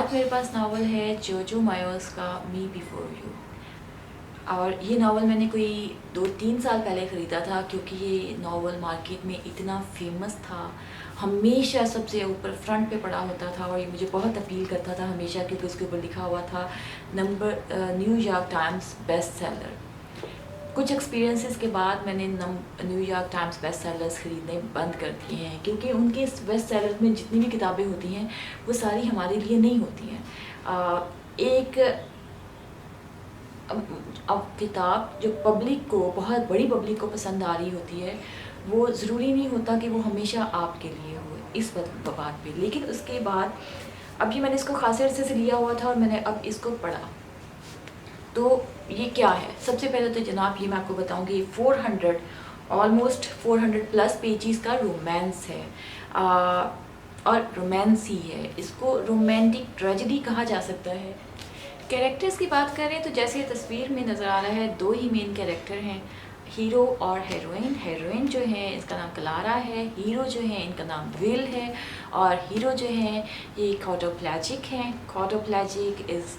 आज मेरे पास नावल है जोजो मायोस का मी बिफोर यू। और ये नावल मैंने कोई 2-3 साल पहले ख़रीदा था क्योंकि ये नावल मार्केट में इतना फेमस था, हमेशा सबसे ऊपर फ्रंट पे पड़ा होता था और ये मुझे बहुत अपील करता था हमेशा, क्योंकि उसके ऊपर लिखा हुआ था न्यूयॉर्क टाइम्स बेस्ट सेलर। कुछ एक्सपीरियंसेस के बाद मैंने न्यूयॉर्क टाइम्स बेस्ट सेलर्स ख़रीदने बंद कर दिए हैं, क्योंकि उनके इस बेस्ट सेलर्स में जितनी भी किताबें होती हैं वो सारी हमारे लिए नहीं होती हैं। एक अब किताब जो पब्लिक को, बहुत बड़ी पब्लिक को पसंद आ रही होती है, वो ज़रूरी नहीं होता कि वो हमेशा आपके लिए हो इस बात पे। लेकिन उसके बाद अभी मैंने इसको खासे अरसे से लिया हुआ था और मैंने अब इसको पढ़ा, तो ये क्या है। सबसे पहले तो जनाब ये मैं आपको बताऊंगी, 400 ऑलमोस्ट 400 प्लस पेजेस का रोमांस है। और रोमांस ही है, इसको रोमांटिक ट्रेजेडी कहा जा सकता है। कैरेक्टर्स की बात करें तो जैसे तस्वीर में नज़र आ रहा है, दो ही मेन कैरेक्टर हैं, हीरो और हीरोइन। हीरोइन जो है इसका नाम क्लारा है, हीरो जो है इनका नाम विल है। और हीरो जो है ये क्वाड्रिप्लेजिक हैं। Quadriplegic is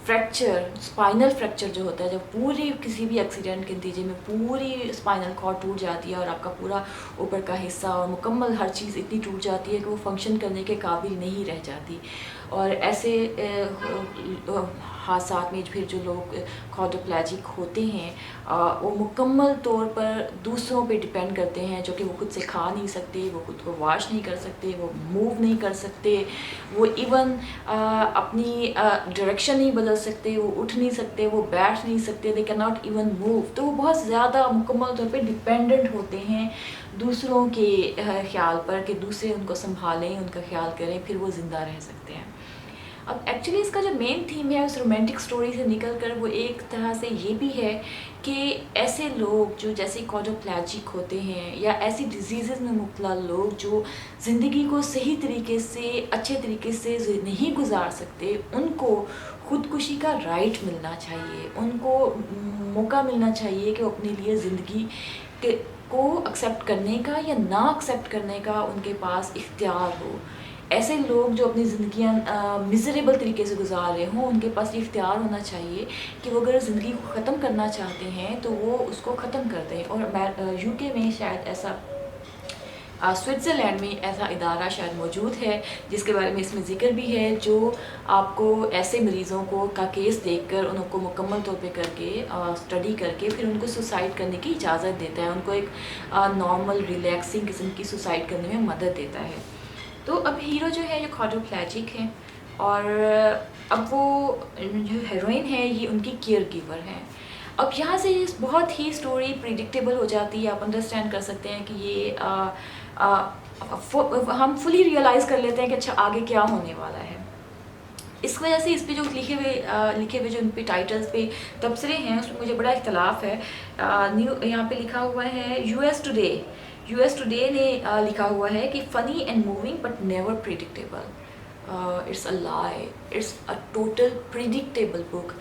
fracture, spinal fracture जो होता है, जब पूरी किसी भी एक्सीडेंट के नतीजे में पूरी स्पाइनल कॉर्ड टूट जाती है और आपका पूरा ऊपर का हिस्सा और मुकम्मल हर चीज़ इतनी टूट जाती है कि वो फंक्शन करने के काबिल नहीं रह जाती। और ऐसे हादसात में फिर जो लोग क्वाड्रिप्लेजिक होते हैं वो मुकम्मल तौर पर दूसरों पे डिपेंड करते हैं, जो कि वो खुद से खा नहीं सकते, वो खुद को वॉश नहीं कर सकते, वो मूव नहीं कर सकते, वो इवन अपनी डायरेक्शन नहीं बदल सकते, वो उठ नहीं सकते, वो बैठ नहीं सकते, they can not even move. तो वो बहुत ज़्यादा मुकम्मल तौर पे डिपेंडेंट होते हैं दूसरों के ख्याल पर, कि दूसरे उनको संभालें, उनका ख्याल करें, फिर वो ज़िंदा रह सकते हैं। अब एक्चुअली इसका जो मेन थीम है उस रोमांटिक स्टोरी से निकल कर वो एक तरह से ये भी है कि ऐसे लोग जो जैसे क्वाड्रिप्लेजिक होते हैं या ऐसी डिजीज़ में मुब्तला लोग जो ज़िंदगी को सही तरीके से, अच्छे तरीके से नहीं गुजार सकते, उनको खुदकुशी का राइट मिलना चाहिए, उनको मौका मिलना चाहिए कि वो अपने लिए ज़िंदगी को एक्सेप्ट करने का या ना एक्सेप्ट करने का उनके पास इख्तियार हो। ऐसे लोग जो अपनी ज़िंदगियाँ मिज़रेबल तरीके से गुजार रहे हों, उनके पास ये इख्तियार होना चाहिए कि वो अगर ज़िंदगी को ख़त्म करना चाहते हैं तो वो उसको ख़त्म कर दें। और यूके में शायद ऐसा, स्विट्ज़रलैंड में ऐसा इदारा शायद मौजूद है जिसके बारे में इसमें ज़िक्र भी है, जो आपको ऐसे मरीज़ों को का केस देखकर उनको मुकम्मल तौर पे करके स्टडी करके फिर उनको सुसाइड करने की इजाज़त देता है, उनको एक नॉर्मल रिलैक्सिंग किस्म की सुसाइड करने में मदद देता है। तो अब हीरो जो है ये क्वाड्रिप्लेजिक है और अब वो जो हीरोइन है ये उनकी केयर गिवर है। अब यहाँ से बहुत ही स्टोरी प्रिडिक्टेबल हो जाती है, आप अंडरस्टैंड कर सकते हैं कि ये हम फुली रियलाइज़ कर लेते हैं कि अच्छा आगे क्या होने वाला है। इस वजह से इस पे जो लिखे हुए जो इन पे टाइटल्स पे तबसरे हैं उसमें मुझे बड़ा इख्तलाफ है। यहाँ पे लिखा हुआ है यूएस टुडे ने लिखा हुआ है कि funny and moving but never predictable. It's a lie, it's a total predictable book.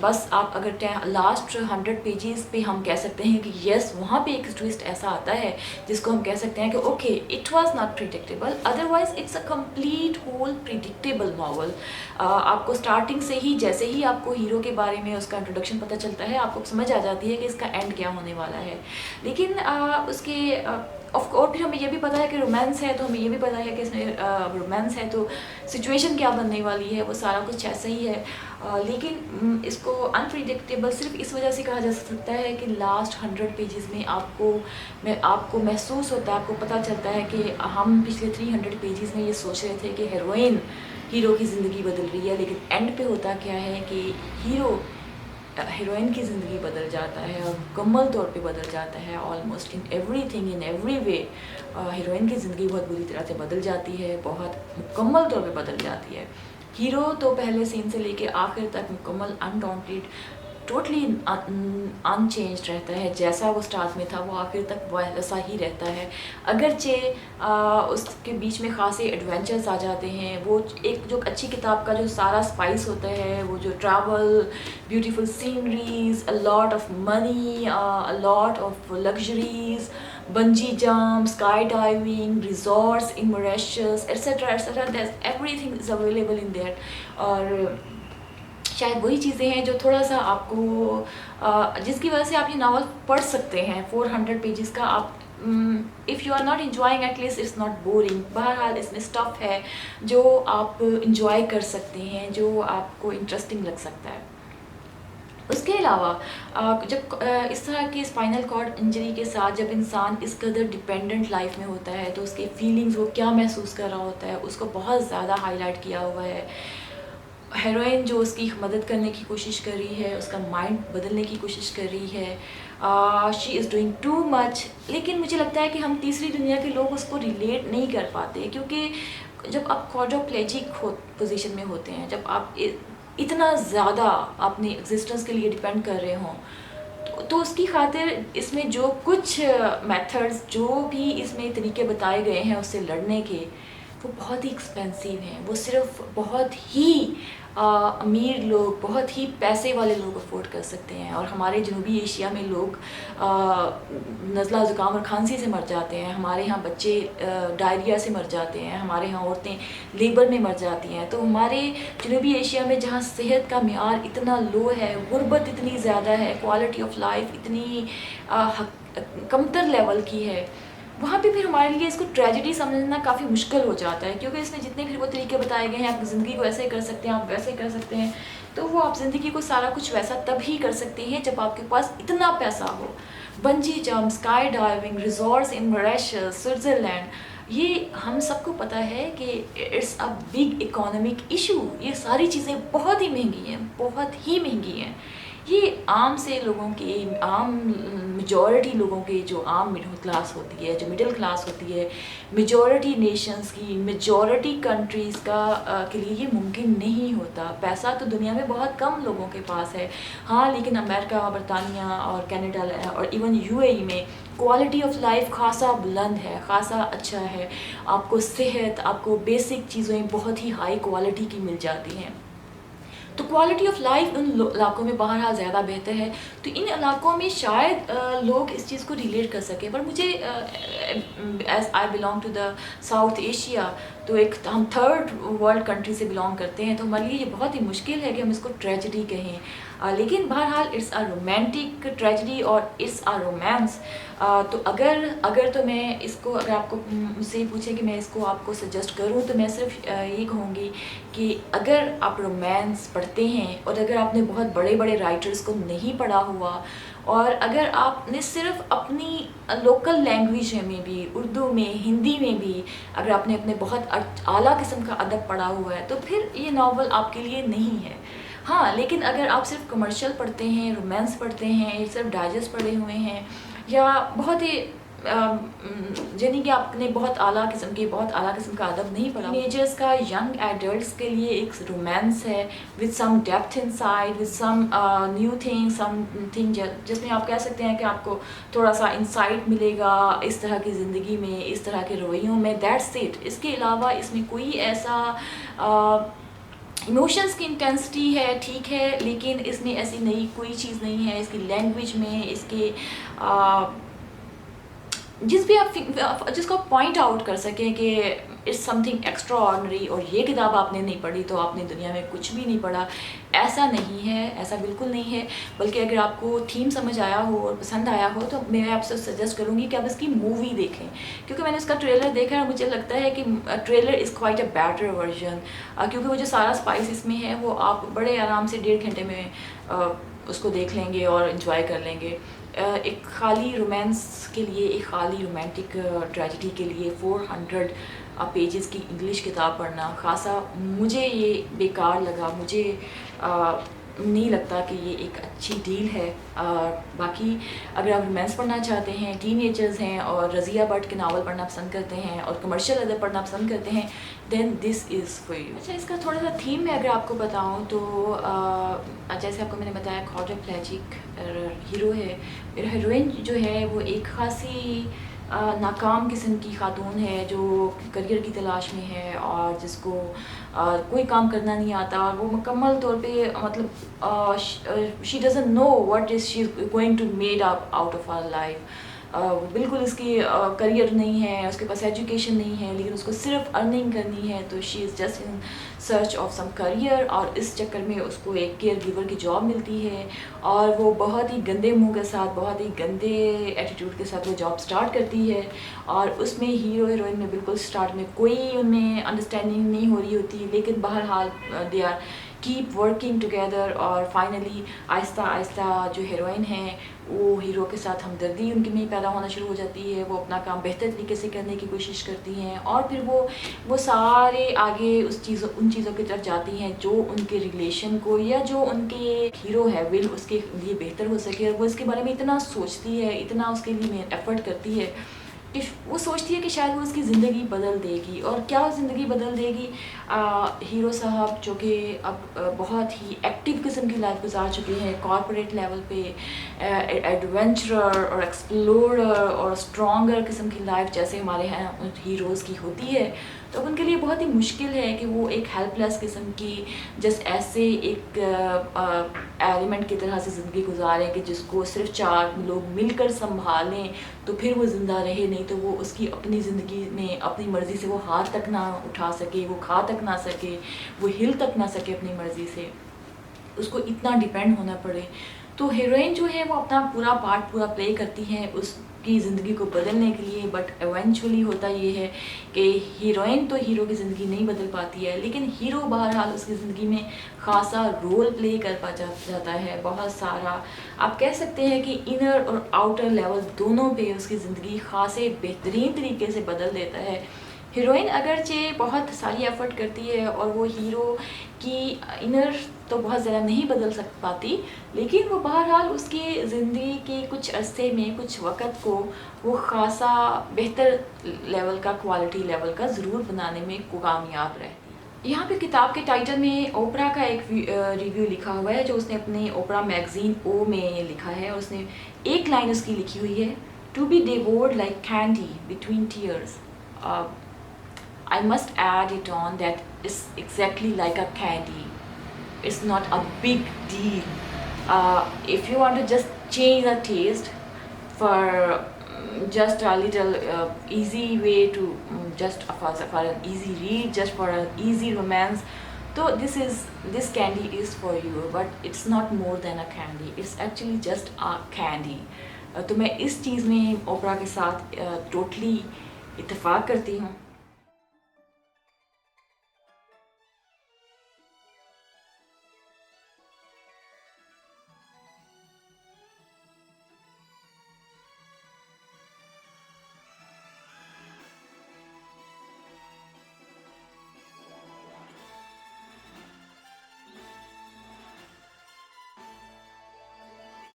बस आप अगर लास्ट 100 पेजेस पे हम कह सकते हैं कि यस वहाँ पे एक ट्विस्ट ऐसा आता है जिसको हम कह सकते हैं कि okay it was not predictable, otherwise it's a complete whole predictable novel. आपको स्टार्टिंग से ही, जैसे ही आपको हीरो के बारे में उसका इंट्रोडक्शन पता चलता है, आपको समझ आ जाती है कि इसका एंड क्या होने वाला है। लेकिन उसके और फिर हमें ये भी पता है कि रोमांस है, तो हमें ये भी पता है कि इसमें रोमांस है तो सिचुएशन क्या बनने वाली है, वो सारा कुछ ऐसा ही है। लेकिन इसको अनप्रिडिक्टेबल सिर्फ इस वजह से कहा जा सकता है कि लास्ट 100 पेजेस में आपको महसूस होता है, आपको पता चलता है कि हम पिछले 300 पेजेस में ये सोच रहे थे कि हीरो की ज़िंदगी बदल रही है, लेकिन एंड पे होता क्या है कि हीरोइन की ज़िंदगी बदल जाता है और मुकम्मल तौर पे बदल जाता है, almost in everything in every way. Heroine की ज़िंदगी बहुत बुरी तरह से बदल जाती है, बहुत मुकम्मल तौर पे बदल जाती है। हीरो तो पहले सीन से लेके आखिर तक मुकम्मल अनडॉन्टेड टोटली अनचेंज रहता है। जैसा वो स्टार्ट में था वो आखिर तक वैसा ही रहता है। अगरचे उसके बीच में खासे एडवेंचर्स आ जाते हैं। वो एक जो अच्छी किताब का जो सारा स्पाइस होता है, वो जो travel, beautiful sceneries, a lot of money, a lot of luxuries, bungee jump, sky diving, resorts in Mauritius, etcetera etcetera, everything is available in their. और शायद वही चीज़ें हैं जो थोड़ा सा आपको जिसकी वजह से आप ये नावल पढ़ सकते हैं। 400 पेजेस का आप if you are not enjoying at least it's not boring. बहरहाल इसमें स्टफ़ है जो आप इंजॉय कर सकते हैं, जो आपको इंटरेस्टिंग लग सकता है। उसके अलावा जब इस तरह की स्पाइनल कॉर्ड इंजरी के साथ जब इंसान इस कदर डिपेंडेंट लाइफ में होता है तो उसके फीलिंग्स वो क्या महसूस कर रहा होता है उसको बहुत ज़्यादा हाईलाइट किया हुआ है। हेरोइन जो उसकी मदद करने की कोशिश कर रही है, उसका माइंड बदलने की कोशिश कर रही है, she is doing too much. लेकिन मुझे लगता है कि हम तीसरी दुनिया के लोग उसको रिलेट नहीं कर पाते, क्योंकि जब आप क्वाड्रोप्लेजिक पोजीशन में होते हैं, जब आप इतना ज़्यादा अपनी एग्जिस्टेंस के लिए डिपेंड कर रहे हों, तो उसकी खातिर इसमें जो कुछ मेथड्स, जो भी इसमें तरीके बताए गए हैं उससे लड़ने के, वो बहुत ही एक्सपेंसिव हैं। वो सिर्फ बहुत ही अमीर लोग, बहुत ही पैसे वाले लोग अफोर्ड कर सकते हैं। और हमारे जनूबी एशिया में लोग नज़ला, ज़ुकाम और खांसी से मर जाते हैं। हमारे यहाँ बच्चे डायरिया से मर जाते हैं। हमारे यहाँ औरतें लेबर में मर जाती हैं। तो हमारे जनूबी एशिया में जहाँ सेहत का मियार इतना लो है, गुर्बत इतनी ज़्यादा है, क्वालिटी ऑफ लाइफ इतनी कमतर लेवल की है, वहाँ पे फिर हमारे लिए इसको ट्रेजेडी समझना काफ़ी मुश्किल हो जाता है। क्योंकि इसमें जितने फिर वो तरीके बताए गए हैं, आप ज़िंदगी को ऐसे कर सकते हैं, आप वैसे कर सकते हैं, तो वो आप ज़िंदगी को सारा कुछ वैसा तब ही कर सकते हैं जब आपके पास इतना पैसा हो। Bungee jump, sky diving, resorts इन मॉरिशस, स्विट्ज़रलैंड, ये हम सबको पता है कि it's a big economic issue. ये सारी चीज़ें बहुत ही महंगी हैं, बहुत ही महंगी हैं। ये आम से लोगों के, आम मेजॉरिटी लोगों के, जो आम मिडिल क्लास होती है, जो मिडिल क्लास होती है, मेजॉरिटी नेशंस की, मेजॉरिटी कंट्रीज़ का के लिए ये मुमकिन नहीं होता। पैसा तो दुनिया में बहुत कम लोगों के पास है, हाँ, लेकिन अमेरिका, बरतानिया और कनाडा और इवन यूएई में क्वालिटी ऑफ लाइफ खासा बुलंद है, खासा अच्छा है। आपको सेहत, आपको बेसिक चीज़ें बहुत ही हाई क्वालिटी की मिल जाती हैं। तो क्वालिटी ऑफ लाइफ उन इलाकों में बहरहाल ज़्यादा बेहतर है। तो इन इलाकों में शायद लोग इस चीज़ को रिलेट कर सकें। पर मुझे as I belong to the South Asia, तो एक हम थर्ड वर्ल्ड कंट्री से बिलोंग करते हैं, तो हमारे लिए ये बहुत ही मुश्किल है कि हम इसको ट्रेजेडी कहें। लेकिन बहरहाल इट्स अ रोमांटिक ट्रेजेडी और इट्स अ रोमांस। तो अगर तो मैं इसको, अगर आपको मुझसे पूछे कि मैं इसको आपको सजेस्ट करूं, तो मैं सिर्फ ये कहूँगी कि अगर आप रोमांस पढ़ते हैं और अगर आपने बहुत बड़े बड़े राइटर्स को नहीं पढ़ा हुआ, और अगर आपने सिर्फ अपनी लोकल लैंग्वेज में भी, उर्दू में, हिंदी में भी, अगर आपने अपने बहुत आला किस्म का अदब पढ़ा हुआ है, तो फिर ये नावल आपके लिए नहीं है। हाँ, लेकिन अगर आप सिर्फ कमर्शियल पढ़ते हैं, रोमांस पढ़ते हैं, सिर्फ डाइजेस्ट पढ़े हुए हैं, या बहुत ही यानी कि आपने बहुत आला किस्म का अदब नहीं पढ़ा, टीनेजर्स का, यंग एडल्ट्स के लिए एक रोमांस है with some depth inside, with some new thing, something जिसमें आप कह सकते हैं कि आपको थोड़ा सा इंसाइट मिलेगा इस तरह की ज़िंदगी में, इस तरह के रवैयों में, दैट्स इट। इसके अलावा इसमें कोई ऐसा इमोशंस की इंटेंसिटी है, ठीक है, लेकिन इसमें ऐसी नई कोई चीज़ नहीं है इसकी लैंग्वेज में, इसके जिस भी आप जिसको पॉइंट आउट कर सकें कि इट्स समथिंग एक्स्ट्रा ऑर्डनरी, और ये किताब आपने नहीं पढ़ी तो आपने दुनिया में कुछ भी नहीं पढ़ा, ऐसा नहीं है, ऐसा बिल्कुल नहीं है। बल्कि अगर आपको थीम समझ आया हो और पसंद आया हो, तो मैं आपसे सजेस्ट करूँगी कि आप इसकी मूवी देखें, क्योंकि मैंने इसका ट्रेलर देखा है और मुझे लगता है कि trailer is quite a better version, क्योंकि वो जो सारा स्पाइस इसमें है वो आप बड़े आराम से 1.5 घंटे में उसको देख लेंगे और इन्जॉय कर लेंगे। एक खाली रोमांस के लिए, एक खाली रोमांटिक ट्रेजेडी के लिए 400 पेजेस की इंग्लिश किताब पढ़ना खासा मुझे ये बेकार लगा। मुझे नहीं लगता कि ये एक अच्छी डील है। बाकी अगर आप रोमांस पढ़ना चाहते हैं, टीनेजर्स हैं और रज़िया भट्ट के नावल पढ़ना पसंद करते हैं और कमर्शियल अदब पढ़ना पसंद करते हैं, then this is for you. अच्छा, इसका थोड़ा सा थीम मैं अगर आपको बताऊं तो जैसे आपको मैंने बताया क्वाड्रिप्लेजिक हीरो है। मेरा हीरोइन जो है वो एक खासी नाकाम किस्म की खातून है जो करियर की तलाश में है और जिसको कोई काम करना नहीं आता और वो मुकम्मल तौर पे मतलब she doesn't know what is she going to made up out of our life. बिल्कुल इसकी करियर नहीं है, उसके पास एजुकेशन नहीं है, लेकिन उसको सिर्फ अर्निंग करनी है। तो she is just in search of some career और इस चक्कर में उसको एक केयर गिवर की जॉब मिलती है और वो बहुत ही गंदे मुंह के साथ, बहुत ही गंदे एटीट्यूड के साथ वो जॉब स्टार्ट करती है। और उसमें हीरो हीरोइन में बिल्कुल स्टार्ट में कोई उनमें अंडरस्टैंडिंग नहीं हो रही होती, लेकिन बहरहाल they are keep working together और फाइनली आहिस्ता आहिस्ता जो हीरोइन है वो हीरो के साथ हमदर्दी उनके में पैदा होना शुरू हो जाती है। वो अपना काम बेहतर तरीके से करने की कोशिश करती हैं और फिर वो सारे आगे उन चीज़ों की तरफ जाती हैं जो उनके रिलेशन को या जो उनके हीरो है विल उसके लिए बेहतर हो सके। और वो इसके बारे में इतना सोचती है, इतना उसके लिए एफर्ट करती है कि वो सोचती है कि शायद वो उसकी ज़िंदगी बदल देगी। और क्या वो ज़िंदगी बदल देगी? हीरो साहब जो कि अब बहुत ही एक्टिव किस्म की लाइफ गुजार चुके हैं, कॉर्पोरेट लेवल पे एडवेंचरर और एक्सप्लोरर और स्ट्रॉन्गर किस्म की लाइफ जैसे हमारे यहाँ हीरोज़ की होती है, तो उनके लिए बहुत ही मुश्किल है कि वो एक हेल्पलेस किस्म की जस्ट ऐसे एक एलिमेंट की तरह से ज़िंदगी गुजारें कि जिसको सिर्फ 4 लोग मिलकर संभालें तो फिर वो ज़िंदा रहे, नहीं तो वो उसकी अपनी ज़िंदगी में अपनी मर्ज़ी से वो हाथ तक ना उठा सके, वो खा तक ना सके, वो हिल तक ना सके अपनी मर्ज़ी से, उसको इतना डिपेंड होना पड़े। तो हीरोइन जो है वो अपना पूरा पार्ट पूरा प्ले करती है उसकी ज़िंदगी को बदलने के लिए, बट इवेंचुअली होता ये है कि हीरोइन तो हीरो की ज़िंदगी नहीं बदल पाती है, लेकिन हीरो बहरहाल उसकी ज़िंदगी में ख़ासा रोल प्ले कर पा जाता है, बहुत सारा। आप कह सकते हैं कि इनर और आउटर लेवल दोनों पे उसकी ज़िंदगी ख़ासे बेहतरीन तरीके से बदल देता है। हीरोइन अगरचे बहुत सारी एफ़र्ट करती है और वो हीरो की इनर तो बहुत ज़्यादा नहीं बदल पाती, लेकिन वो बहरहाल उसकी ज़िंदगी के कुछ अरसे में, कुछ वक़्त को वो ख़ासा बेहतर लेवल का, क्वालिटी लेवल का ज़रूर बनाने में कामयाब रहती है। यहाँ पे किताब के टाइटल में ओपरा का एक रिव्यू लिखा हुआ है जो उसने अपने ओपरा मैगज़ीन ओ में लिखा है। उसने एक लाइन उसकी लिखी हुई है, to be devoured like candy between tears. I must add it on that it's exactly like a candy. It's not a big deal. If you want to just change the taste for just a little easy way to just for an easy read, just for an easy romance, so this candy is for you, but it's not more than a candy. It's actually just a candy. तो मैं इस चीज़ में ओपरा के साथ totally इत्तेफाक करती हूँ।